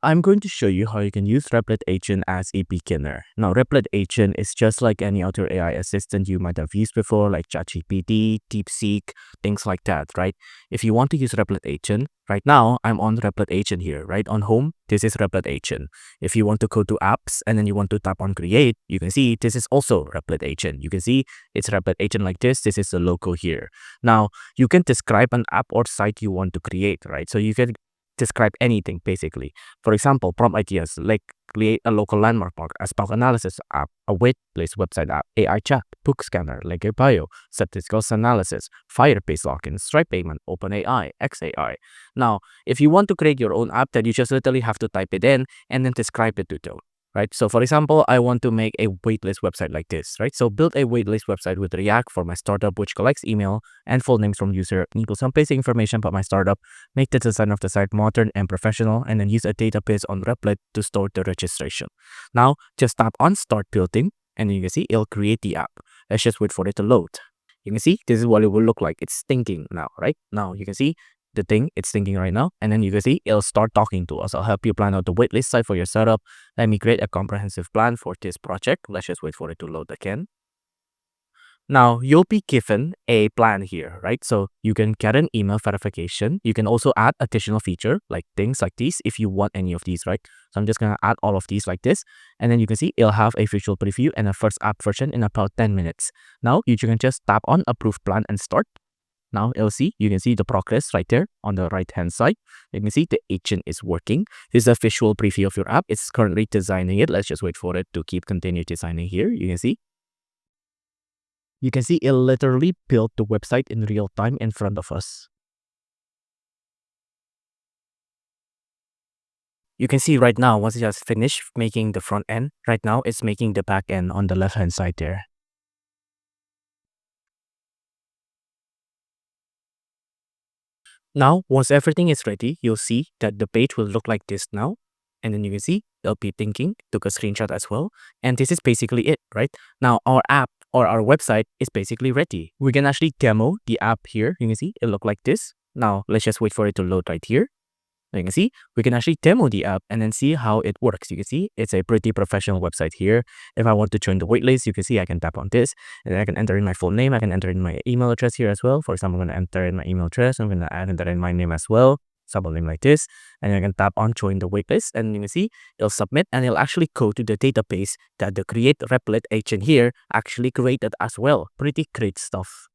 I'm going to show you how you can use Replit agent as a beginner. Now, Replit agent is just like any other AI assistant you might have used before, like ChatGPT, DeepSeek, things like that, right? If you want to use Replit agent, right now, I'm on Replit agent here, right? On home, this is Replit agent. If you want to go to apps and then you want to tap on create, you can see this is also Replit agent. You can see it's Replit agent like this. This is the logo here. Now, you can describe an app or site you want to create, right? So you can describe anything basically. For example, prompt ideas like create a local landmark park, a stock analysis app, a waitlist website app, AI chat, book scanner, like a bio, statistical analysis, Firebase login, Stripe payment, OpenAI, XAI. Now, if you want to create your own app, then you just literally have to type it in and then describe it to them. Right. So for example, I want to make a waitlist website like this, right? So build a waitlist website with React for my startup, which collects email and full names from user, equals some basic information about my startup, make the design of the site modern and professional, and then use a database on Replit to store the registration. Now, just tap on start building, and you can see it'll create the app. Let's just wait for it to load. You can see this is what it will look like. It's thinking now, right? Now you can see the thing it's thinking right now, and then you can see it'll start talking to us. I'll help you plan out the waitlist site for your startup. Let me create a comprehensive plan for this project. Let's just wait for it to load again. Now, you'll be given a plan here, right? So you can get an email verification. You can also add additional feature like things like these if you want any of these, right? So I'm just going to add all of these like this. And then you can see it'll have a visual preview and a first app version in about 10 minutes. Now, you can just tap on approve plan and start. Now you can see the progress right there on the right hand side. You can see the agent is working. This is a visual preview of your app. It's currently designing it. Let's just wait for it to continue designing here. You can see it literally built the website in real time in front of us. You can see right now, once it has finished making the front end, right now it's making the back end on the left hand side there. Now, once everything is ready, you'll see that the page will look like this now. And then you can see it'll be thinking, took a screenshot as well. And this is basically it, right? Now, our app or our website is basically ready. We can actually demo the app here. You can see it look like this. Now, let's just wait for it to load right here. You can see we can actually demo the app and then see how it works. You can see it's a pretty professional website here. If I want to join the waitlist, you can see I can tap on this and I can enter in my full name. I can enter in my email address here as well. For example, I'm going to enter in my email address. I'm going to enter in my name as well. Sample name like this, and I can tap on join the waitlist, and you can see it'll submit and it'll actually go to the database that the create Replit agent here actually created as well. Pretty great stuff.